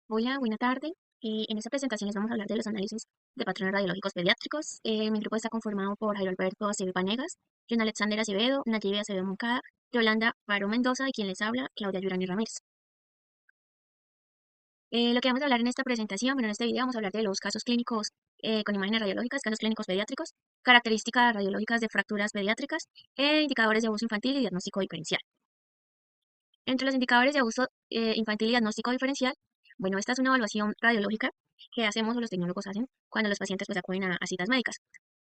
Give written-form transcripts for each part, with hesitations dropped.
Hola, buena tarde. En esta presentación les vamos a hablar de los análisis de patrones radiológicos pediátricos. Mi grupo está conformado por Jairo Alberto Acevedo Vanegas, John Alexander Acevedo, Nayib Acevedo Moncada, Yolanda Paro Mendoza y quien les habla, Claudia Yurani Ramírez. Lo que vamos a hablar en esta presentación, bueno, en este video vamos a hablar de los casos clínicos con imágenes radiológicas, casos clínicos pediátricos, características radiológicas de fracturas pediátricas, indicadores de abuso infantil y diagnóstico diferencial. Entre los indicadores de abuso infantil y diagnóstico diferencial, bueno, esta es una evaluación radiológica que hacemos o los tecnólogos hacen cuando los pacientes pues acuden a citas médicas.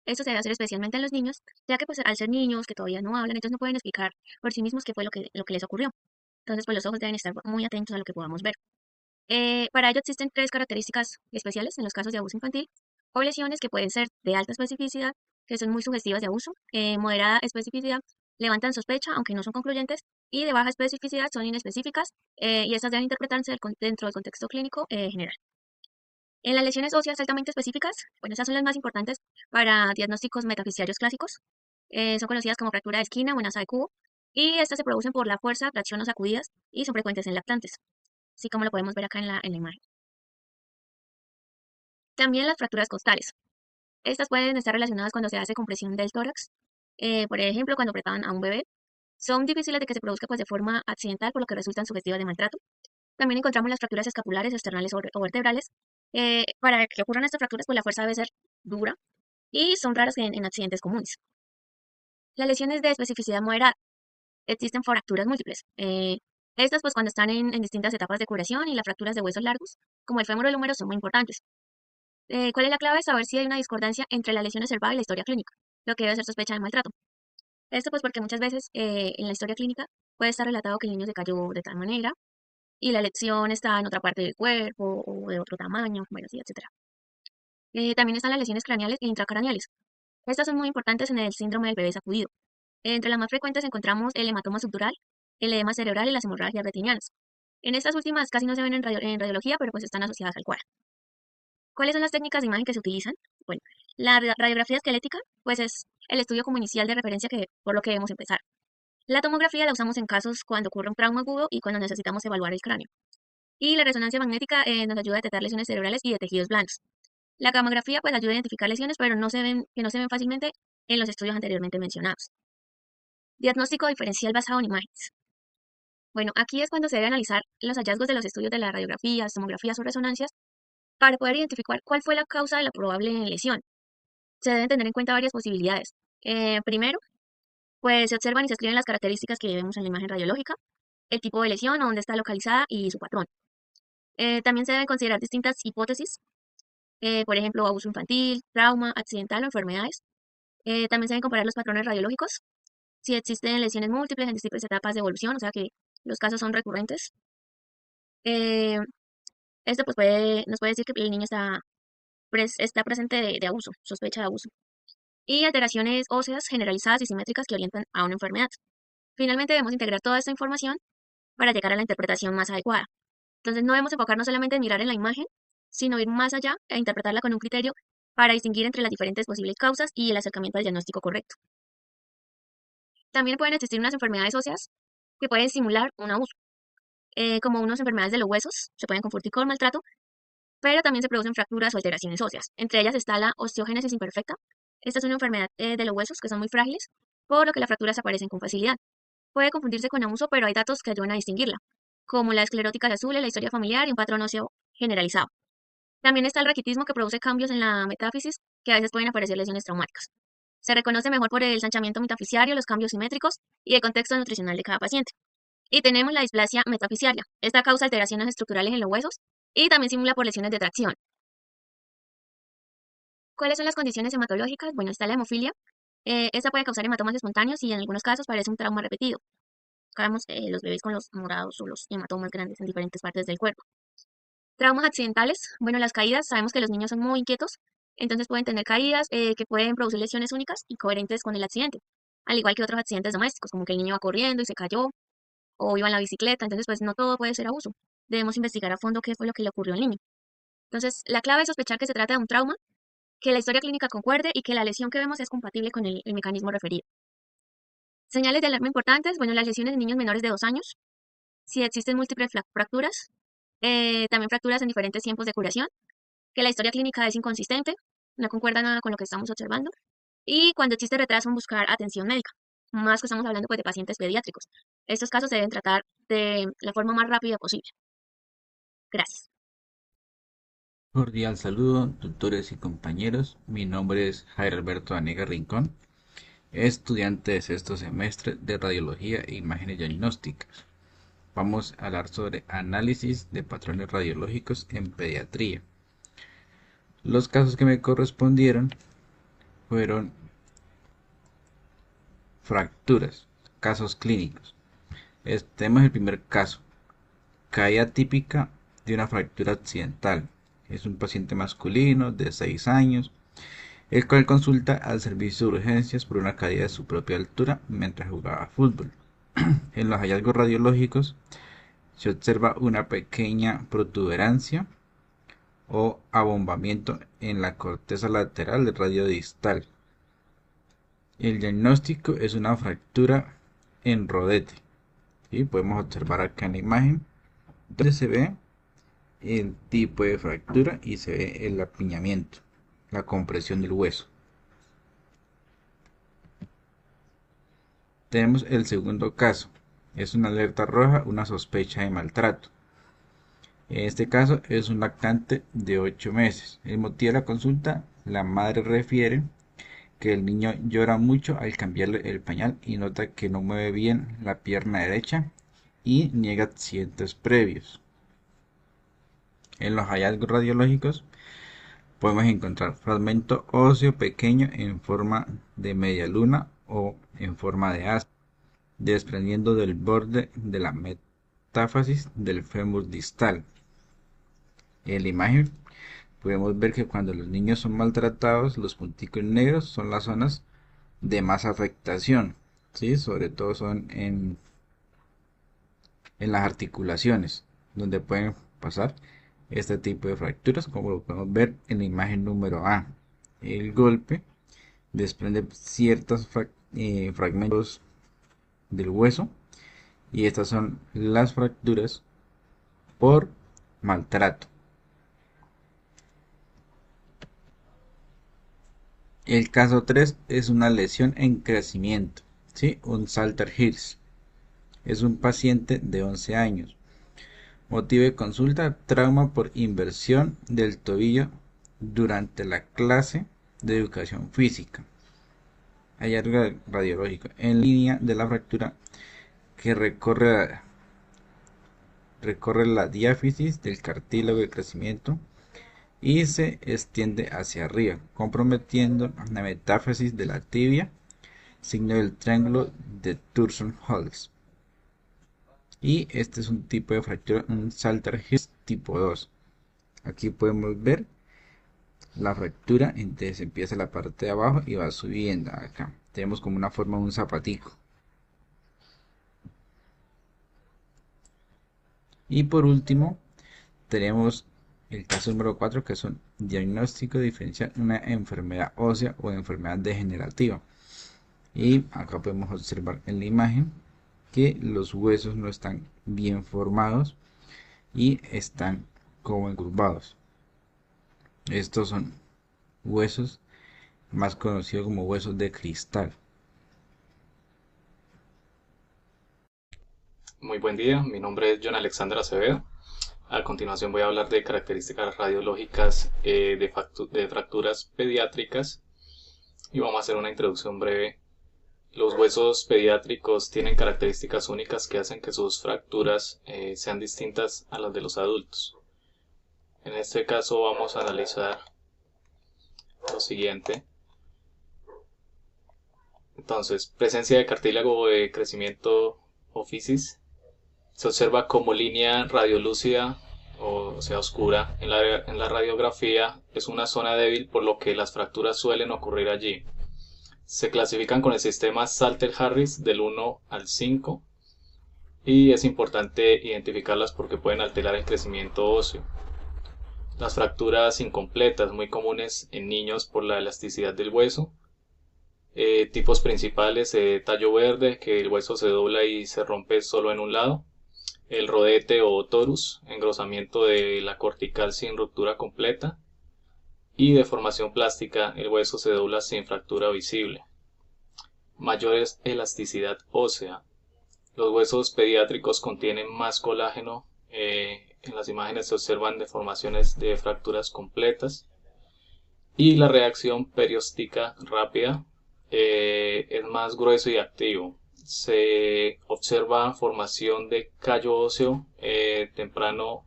Esto se debe hacer especialmente en los niños, ya que pues al ser niños que todavía no hablan, entonces no pueden explicar por sí mismos qué fue lo que les ocurrió. Entonces pues los ojos deben estar muy atentos a lo que podamos ver. Para ello existen tres características especiales en los casos de abuso infantil o lesiones que pueden ser de alta especificidad, que son muy sugestivas de abuso, moderada especificidad, levantan sospecha, aunque no son concluyentes, y de baja especificidad son inespecíficas y estas deben interpretarse dentro del contexto clínico general. En las lesiones óseas altamente específicas, bueno, esas son las más importantes para diagnósticos metafisiarios clásicos, son conocidas como fractura de esquina o asa de cubo, y estas se producen por la fuerza, tracción o sacudidas y son frecuentes en lactantes, así como lo podemos ver acá en la imagen. También las fracturas costales. Estas pueden estar relacionadas cuando se hace compresión del tórax, por ejemplo, cuando apretan a un bebé. Son difíciles de que se produzca pues, de forma accidental, por lo que resultan sugestivas de maltrato. También encontramos las fracturas escapulares, externales o vertebrales. Para que ocurran estas fracturas, pues la fuerza debe ser dura y son raras en accidentes comunes. Las lesiones de especificidad moderada. Existen fracturas múltiples. Estas, pues, cuando están en distintas etapas de curación y las fracturas de huesos largos, como el fémur o el húmero, son muy importantes. ¿Cuál es la clave? Saber si hay una discordancia entre la lesión observada y la historia clínica, lo que debe ser sospecha de maltrato. Esto pues porque muchas veces en la historia clínica puede estar relatado que el niño se cayó de tal manera y la lesión está en otra parte del cuerpo o de otro tamaño, bueno, sí, etcétera. También están las lesiones craneales e intracraneales. Estas son muy importantes en el síndrome del bebé sacudido. Entre las más frecuentes encontramos el hematoma subdural, el edema cerebral y las hemorragias retinianas. En estas últimas casi no se ven en radiología, pero pues están asociadas al cuadro. ¿Cuáles son las técnicas de imagen que se utilizan? Bueno, la radiografía esquelética, pues es el estudio como inicial de referencia que por lo que debemos empezar. La tomografía la usamos en casos cuando ocurre un trauma agudo y cuando necesitamos evaluar el cráneo. Y la resonancia magnética nos ayuda a detectar lesiones cerebrales y de tejidos blandos. La gammagrafía pues ayuda a identificar lesiones, pero que no se ven fácilmente en los estudios anteriormente mencionados. Diagnóstico diferencial basado en imágenes. Bueno, aquí es cuando se debe analizar los hallazgos de los estudios de las radiografías, tomografías o resonancias para poder identificar cuál fue la causa de la probable lesión. Se deben tener en cuenta varias posibilidades. Primero, pues se observan y se escriben las características que vemos en la imagen radiológica, el tipo de lesión, o dónde está localizada y su patrón. También se deben considerar distintas hipótesis, por ejemplo, abuso infantil, trauma, accidental o enfermedades. También se deben comparar los patrones radiológicos, si existen lesiones múltiples en distintas etapas de evolución, o sea que los casos son recurrentes. Eh, Esto pues nos puede decir que el niño está presente de abuso, sospecha de abuso. Y alteraciones óseas generalizadas y simétricas que orientan a una enfermedad. Finalmente debemos integrar toda esta información para llegar a la interpretación más adecuada. Entonces no debemos enfocarnos solamente en mirar en la imagen, sino ir más allá e interpretarla con un criterio para distinguir entre las diferentes posibles causas y el acercamiento al diagnóstico correcto. También pueden existir unas enfermedades óseas que pueden simular un abuso, como unas enfermedades de los huesos, se pueden confundir con maltrato, pero también se producen fracturas o alteraciones óseas. Entre ellas está la osteogénesis imperfecta. Esta es una enfermedad de los huesos que son muy frágiles, por lo que las fracturas aparecen con facilidad. Puede confundirse con abuso, pero hay datos que ayudan a distinguirla, como la esclerótica azul, la historia familiar y un patrón óseo generalizado. También está el raquitismo que produce cambios en la metáfisis que a veces pueden aparecer lesiones traumáticas. Se reconoce mejor por el ensanchamiento metafisiario, los cambios simétricos y el contexto nutricional de cada paciente. Y tenemos la displasia metafisiaria. Esta causa alteraciones estructurales en los huesos y también simula por lesiones de tracción. ¿Cuáles son las condiciones hematológicas? Bueno, está la hemofilia. Esta puede causar hematomas espontáneos y en algunos casos parece un trauma repetido. Acá vemos los bebés con los morados o los hematomas grandes en diferentes partes del cuerpo. Traumas accidentales. Bueno, las caídas, sabemos que los niños son muy inquietos, entonces pueden tener caídas que pueden producir lesiones únicas y coherentes con el accidente, al igual que otros accidentes domésticos, como que el niño va corriendo y se cayó o iba en la bicicleta, entonces pues no todo puede ser abuso. Debemos investigar a fondo qué fue lo que le ocurrió al niño. Entonces, la clave es sospechar que se trata de un trauma, que la historia clínica concuerde y que la lesión que vemos es compatible con el mecanismo referido. Señales de alarma importantes, bueno, las lesiones en niños menores de 2 años, si existen múltiples fracturas, También fracturas en diferentes tiempos de curación, que la historia clínica es inconsistente, no concuerda nada con lo que estamos observando, y cuando existe retraso en buscar atención médica, más que estamos hablando pues de pacientes pediátricos. Estos casos se deben tratar de la forma más rápida posible. Gracias. Cordial saludo, tutores y compañeros. Mi nombre es Jair Alberto Anega Rincón, estudiante de sexto semestre de Radiología e Imágenes Diagnósticas. Vamos a hablar sobre análisis de patrones radiológicos en pediatría. Los casos que me correspondieron fueron fracturas, casos clínicos. Tenemos el primer caso, caída típica de una fractura accidental. Es un paciente masculino de 6 años, el cual consulta al servicio de urgencias por una caída de su propia altura mientras jugaba fútbol. En los hallazgos radiológicos se observa una pequeña protuberancia o abombamiento en la corteza lateral del radio distal. El diagnóstico es una fractura en rodete. ¿Sí? Podemos observar acá en la imagen donde se ve el tipo de fractura y se ve el apiñamiento, la compresión del hueso. Tenemos el segundo caso. Es una alerta roja, una sospecha de maltrato. En este caso es un lactante de 8 meses. El motivo de la consulta, la madre refiere que el niño llora mucho al cambiarle el pañal y nota que no mueve bien la pierna derecha y niega accidentes previos. En los hallazgos radiológicos podemos encontrar fragmento óseo pequeño en forma de media luna o en forma de asa, desprendiendo del borde de la metáfasis del fémur distal. En la imagen podemos ver que cuando los niños son maltratados, los punticos negros son las zonas de más afectación, ¿sí? Sobre todo son en las articulaciones, donde pueden pasar este tipo de fracturas, como lo podemos ver en la imagen número A. El golpe desprende ciertos fragmentos del hueso y estas son las fracturas por maltrato. El caso 3 es una lesión en crecimiento, ¿sí? Un Salter-Hurst. Es un paciente de 11 años. Motivo de consulta, trauma por inversión del tobillo durante la clase de educación física. Hallazgo radiológico en línea de la fractura que recorre la diáfisis del cartílago de crecimiento y se extiende hacia arriba, comprometiendo la metáfisis de la tibia, signo del triángulo de Thurston-Hulls. Y este es un tipo de fractura, un Salter-Hurst tipo 2. Aquí podemos ver la fractura, entonces empieza la parte de abajo y va subiendo. Acá tenemos como una forma de un zapatico. Y por último tenemos el caso número 4, que es un diagnóstico diferencial de una enfermedad ósea o enfermedad degenerativa. Y acá podemos observar en la imagen que los huesos no están bien formados y están como encurvados. Estos son huesos más conocidos como huesos de cristal. Muy buen día, mi nombre es John Alexander Acevedo. A continuación voy a hablar de características radiológicas de fracturas pediátricas y vamos a hacer una introducción breve. Los huesos pediátricos tienen características únicas que hacen que sus fracturas sean distintas a las de los adultos. En este caso vamos a analizar lo siguiente. Entonces, presencia de cartílago de crecimiento o fisis. Se observa como línea radiolúcida, o sea oscura, en la radiografía. Es una zona débil, por lo que las fracturas suelen ocurrir allí. Se clasifican con el sistema Salter-Harris del 1 al 5 y es importante identificarlas porque pueden alterar el crecimiento óseo. Las fracturas incompletas, muy comunes en niños por la elasticidad del hueso. Tipos principales, tallo verde, que el hueso se dobla y se rompe solo en un lado. el rodete o torus, engrosamiento de la cortical sin ruptura completa, y deformación plástica, el hueso se dobla sin fractura visible. Mayor elasticidad ósea. Los huesos pediátricos contienen más colágeno. En las imágenes se observan deformaciones de fracturas completas. Y la reacción perióstica rápida es más grueso y activo. Se observa formación de callo óseo temprano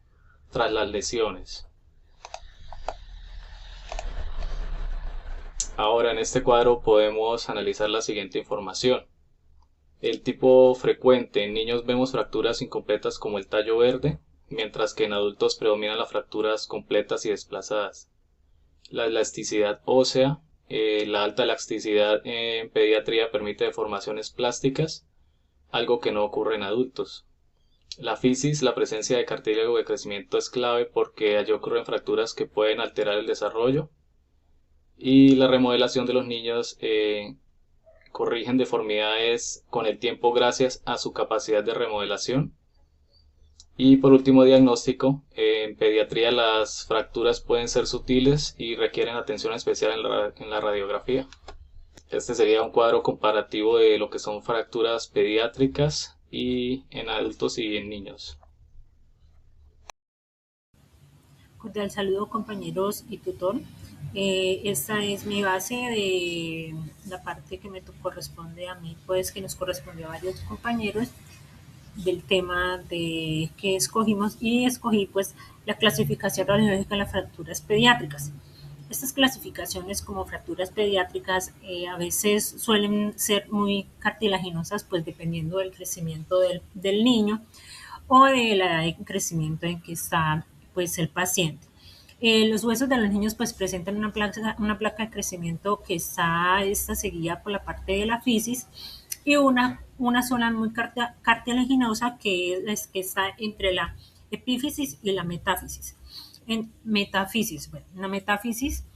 tras las lesiones. Ahora en este cuadro podemos analizar la siguiente información. El tipo frecuente: en niños vemos fracturas incompletas como el tallo verde, mientras que en adultos predominan las fracturas completas y desplazadas. La elasticidad ósea. La alta elasticidad en pediatría permite deformaciones plásticas, algo que no ocurre en adultos. La fisis, la presencia de cartílago de crecimiento, es clave porque allí ocurren fracturas que pueden alterar el desarrollo. Y la remodelación de los niños corrigen deformidades con el tiempo gracias a su capacidad de remodelación. Y por último, diagnóstico. En pediatría las fracturas pueden ser sutiles y requieren atención especial en la radiografía. Este sería un cuadro comparativo de lo que son fracturas pediátricas y en adultos y en niños. Cordial saludo, compañeros y tutor. Esta es mi base de la parte que me corresponde a mí, pues que nos corresponde a varios compañeros, del tema de que escogimos, y escogí pues la clasificación radiológica de las fracturas pediátricas. Estas clasificaciones como fracturas pediátricas a veces suelen ser muy cartilaginosas, pues dependiendo del crecimiento del niño o de la edad de crecimiento en que está pues el paciente. Los huesos de los niños pues presentan una placa de crecimiento que está seguida por la parte de la fisis, y una zona muy cartilaginosa que está entre la epífisis y la metáfisis. La metáfisis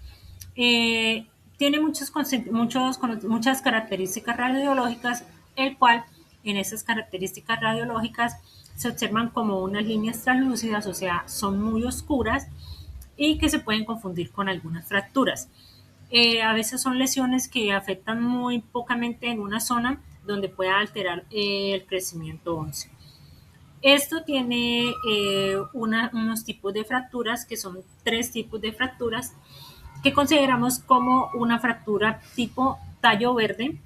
tiene muchas características radiológicas, el cual en esas características radiológicas se observan como unas líneas translúcidas, o sea, son muy oscuras y que se pueden confundir con algunas fracturas. A veces son lesiones que afectan muy pocamente en una zona donde pueda alterar el crecimiento óseo. Esto tiene unos tipos de fracturas, que son 3 tipos de fracturas, que consideramos como una fractura tipo tallo verde.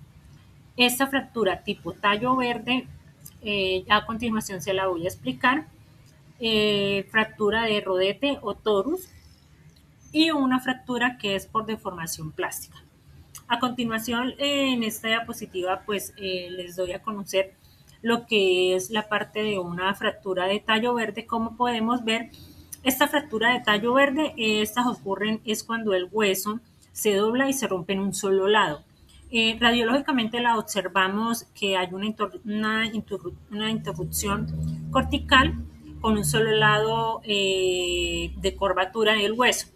Esta fractura tipo tallo verde, a continuación se la voy a explicar. Fractura de rodete o torus, y una fractura que es por deformación plástica. A continuación, en esta diapositiva, pues les doy a conocer lo que es la parte de una fractura de tallo verde. Como podemos ver, esta fractura de tallo verde, estas ocurren es cuando el hueso se dobla y se rompe en un solo lado. Radiológicamente la observamos que hay una interrupción cortical con un solo lado de curvatura del hueso.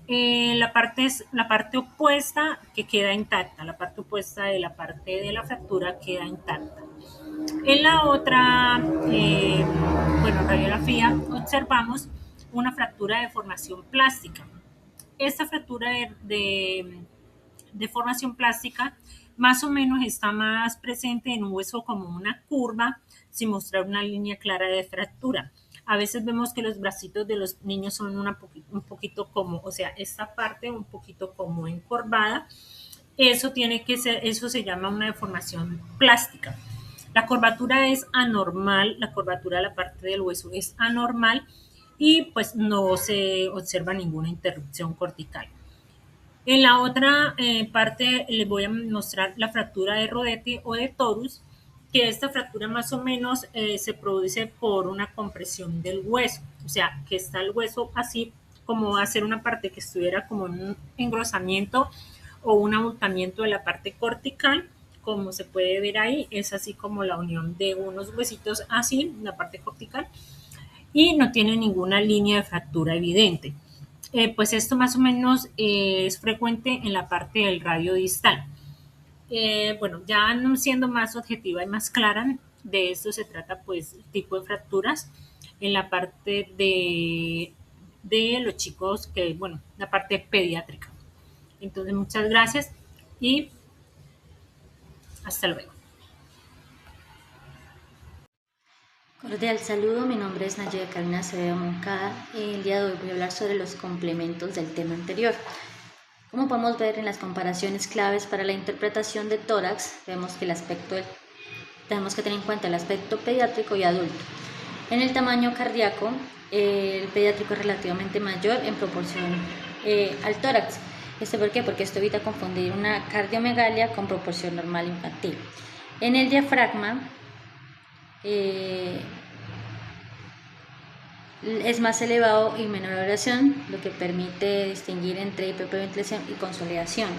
La parte opuesta que queda intacta, la parte opuesta de la parte de la fractura queda intacta. En la otra radiografía observamos una fractura de formación plástica. Esta fractura de formación plástica más o menos está más presente en un hueso como una curva, sin mostrar una línea clara de fractura. A veces vemos que los bracitos de los niños son un poquito como, o sea, esta parte un poquito como encorvada. Eso se llama una deformación plástica. La curvatura es anormal, la curvatura de la parte del hueso es anormal, y pues no se observa ninguna interrupción cortical. En la otra parte les voy a mostrar la fractura de rodete o de torus, que esta fractura más o menos se produce por una compresión del hueso, o sea, que está el hueso así como va a ser una parte que estuviera como en un engrosamiento o un abultamiento de la parte cortical. Como se puede ver ahí, es así como la unión de unos huesitos así, en la parte cortical, y no tiene ninguna línea de fractura evidente. Pues esto más o menos es frecuente en la parte del radio distal. Ya no siendo más objetiva y más clara, de esto se trata pues el tipo de fracturas en la parte de los chicos que, bueno, la parte pediátrica. Entonces, muchas gracias y hasta luego. Cordial saludo, mi nombre es Nayera Carolina Acevedo Moncada y el día de hoy voy a hablar sobre los complementos del tema anterior. Como podemos ver en las comparaciones claves para la interpretación de tórax, vemos que tenemos que tener en cuenta el aspecto pediátrico y adulto. En el tamaño cardíaco, el pediátrico es relativamente mayor en proporción al tórax. ¿Esto por qué? Porque esto evita confundir una cardiomegalia con proporción normal infantil. En el diafragma, es más elevado y menor oración, lo que permite distinguir entre hiperventilación y consolidación.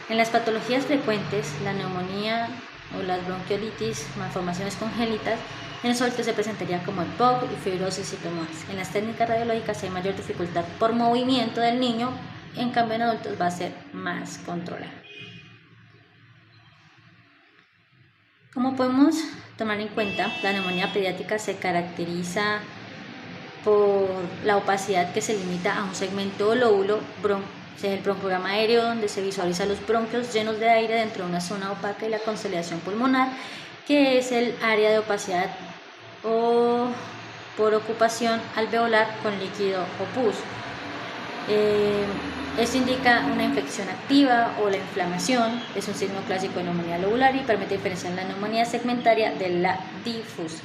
En las patologías frecuentes, la neumonía o las bronquiolitis, malformaciones congénitas, en los adultos se presentaría como EPOC y fibrosis y tumores. En las técnicas radiológicas hay mayor dificultad por movimiento del niño, en cambio en adultos va a ser más controlado. Como podemos tomar en cuenta, la neumonía pediátrica se caracteriza por la opacidad que se limita a un segmento o lóbulo, el bronquiograma aéreo, donde se visualizan los bronquios llenos de aire dentro de una zona opaca, y la consolidación pulmonar, que es el área de opacidad o por ocupación alveolar con líquido o pus. Esto indica una infección activa o la inflamación, es un signo clásico de neumonía lobular y permite diferenciar la neumonía segmentaria de la difusa.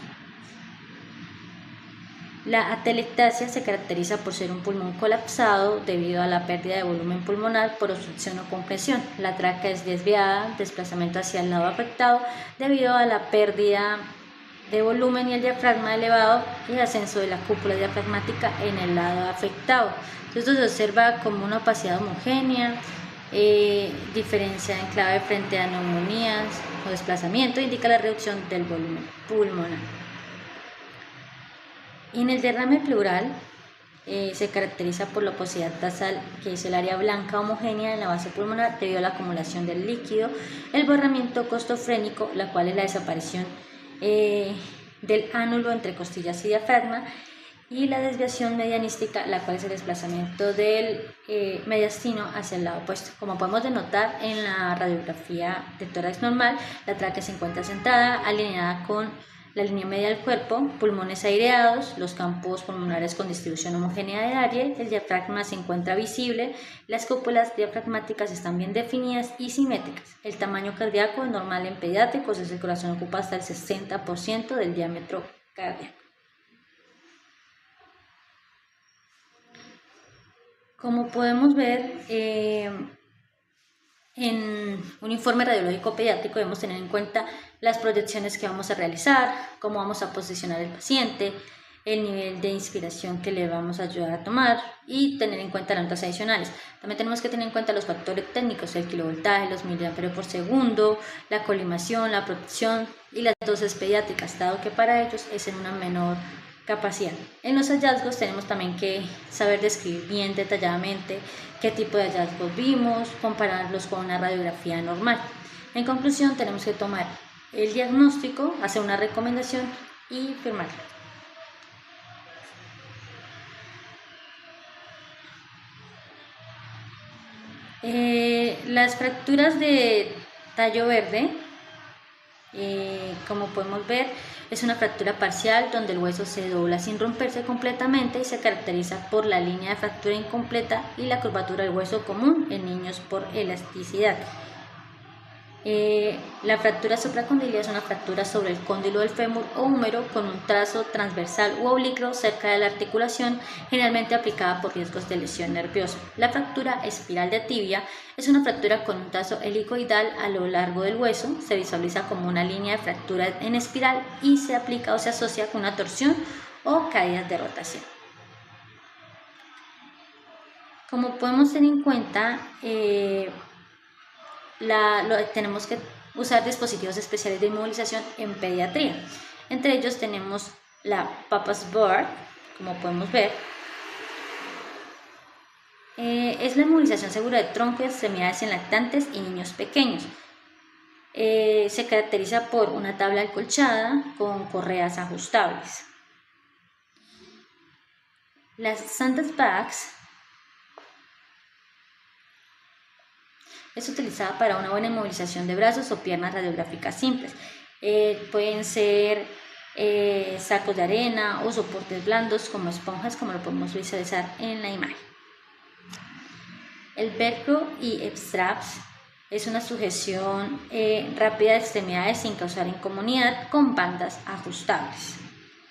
La atelectasia se caracteriza por ser un pulmón colapsado debido a la pérdida de volumen pulmonar por obstrucción o compresión. La tráquea es desviada, desplazamiento hacia el lado afectado debido a la pérdida de volumen y el diafragma elevado y el ascenso de la cúpula diafragmática en el lado afectado. Esto se observa como una opacidad homogénea, diferencia en clave frente a neumonías o desplazamiento, indica la reducción del volumen pulmonar. En el derrame pleural se caracteriza por la opacidad basal, que es el área blanca homogénea en la base pulmonar debido a la acumulación del líquido, el borramiento costofrénico, la cual es la desaparición del ánulo entre costillas y diafragma, y la desviación medianística, la cual es el desplazamiento del mediastino hacia el lado opuesto. Como podemos denotar en la radiografía de tórax normal, la tráquea se encuentra sentada, alineada con la línea media del cuerpo, pulmones aireados, los campos pulmonares con distribución homogénea de aire, el diafragma se encuentra visible, las cúpulas diafragmáticas están bien definidas y simétricas. El tamaño cardíaco es normal en pediátricos, el corazón ocupa hasta el 60% del diámetro cardíaco. Como podemos ver, en un informe radiológico pediátrico debemos tener en cuenta las proyecciones que vamos a realizar, cómo vamos a posicionar el paciente, el nivel de inspiración que le vamos a ayudar a tomar y tener en cuenta las notas adicionales. También tenemos que tener en cuenta los factores técnicos, el kilovoltaje, los miliamperios por segundo, la colimación, la protección y las dosis pediátricas, dado que para ellos es en una menor capacidad. En los hallazgos tenemos también que saber describir bien detalladamente qué tipo de hallazgos vimos, compararlos con una radiografía normal. En conclusión, tenemos que tomar el diagnóstico, hacer una recomendación y firmarlo. Las fracturas de tallo verde, como podemos ver, es una fractura parcial donde el hueso se dobla sin romperse completamente y se caracteriza por la línea de fractura incompleta y la curvatura del hueso común en niños por elasticidad. La fractura supracondilia es una fractura sobre el cóndilo del fémur o húmero con un trazo transversal u oblicuo cerca de la articulación, generalmente aplicada por riesgos de lesión nerviosa. La fractura espiral de tibia es una fractura con un trazo helicoidal a lo largo del hueso, se visualiza como una línea de fractura en espiral y se aplica o se asocia con una torsión o caídas de rotación. Como podemos tener en cuenta, tenemos que usar dispositivos especiales de inmovilización en pediatría. Entre ellos tenemos la Papa's Board, como podemos ver. Es la inmovilización segura de tronco y extremidades en lactantes y niños pequeños. Se caracteriza por una tabla acolchada con correas ajustables. Las sandbags es utilizada para una buena inmovilización de brazos o piernas radiográficas simples. Pueden ser sacos de arena o soportes blandos como esponjas, como lo podemos visualizar en la imagen. El velcro y straps es una sujeción rápida de extremidades sin causar incomodidad con bandas ajustables,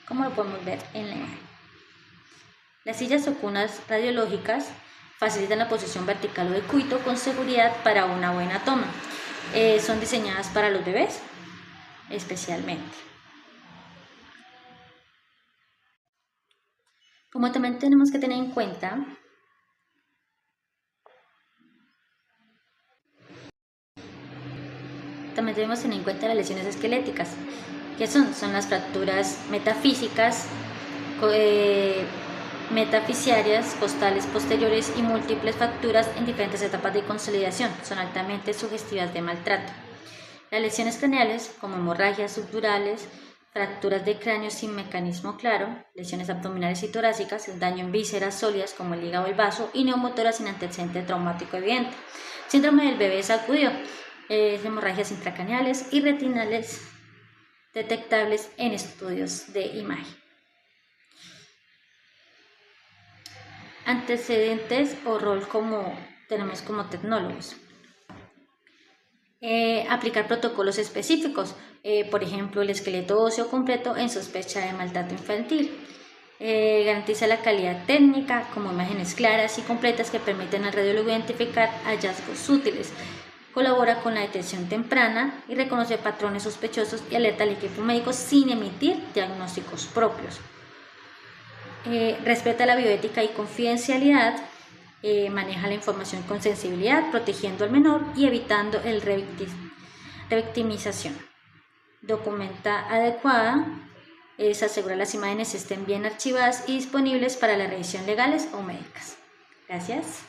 como lo podemos ver en la imagen. Las sillas o cunas radiológicas facilitan la posición vertical o de cuito con seguridad para una buena toma. Son diseñadas para los bebés especialmente. Como también tenemos que tener en cuenta las lesiones esqueléticas, que son las fracturas metafísicas, metafisiarias, costales posteriores y múltiples fracturas en diferentes etapas de consolidación. Son altamente sugestivas de maltrato. Las lesiones craneales, como hemorragias subdurales, fracturas de cráneo sin mecanismo claro, lesiones abdominales y torácicas, el daño en vísceras sólidas como el hígado o el vaso y neumotoras sin antecedente traumático evidente. Síndrome del bebé sacudido, hemorragias intracraneales y retinales detectables en estudios de imagen. Antecedentes o rol tenemos como tecnólogos. Aplicar protocolos específicos, por ejemplo el esqueleto óseo completo en sospecha de maltrato infantil. Garantiza la calidad técnica como imágenes claras y completas que permiten al radiólogo identificar hallazgos útiles. Colabora con la detección temprana y reconoce patrones sospechosos y alerta al equipo médico sin emitir diagnósticos propios. Respeta la bioética y confidencialidad. Maneja la información con sensibilidad, protegiendo al menor y evitando el revictimización. Documenta adecuada, se asegura las imágenes estén bien archivadas y disponibles para la revisión legales o médicas. Gracias.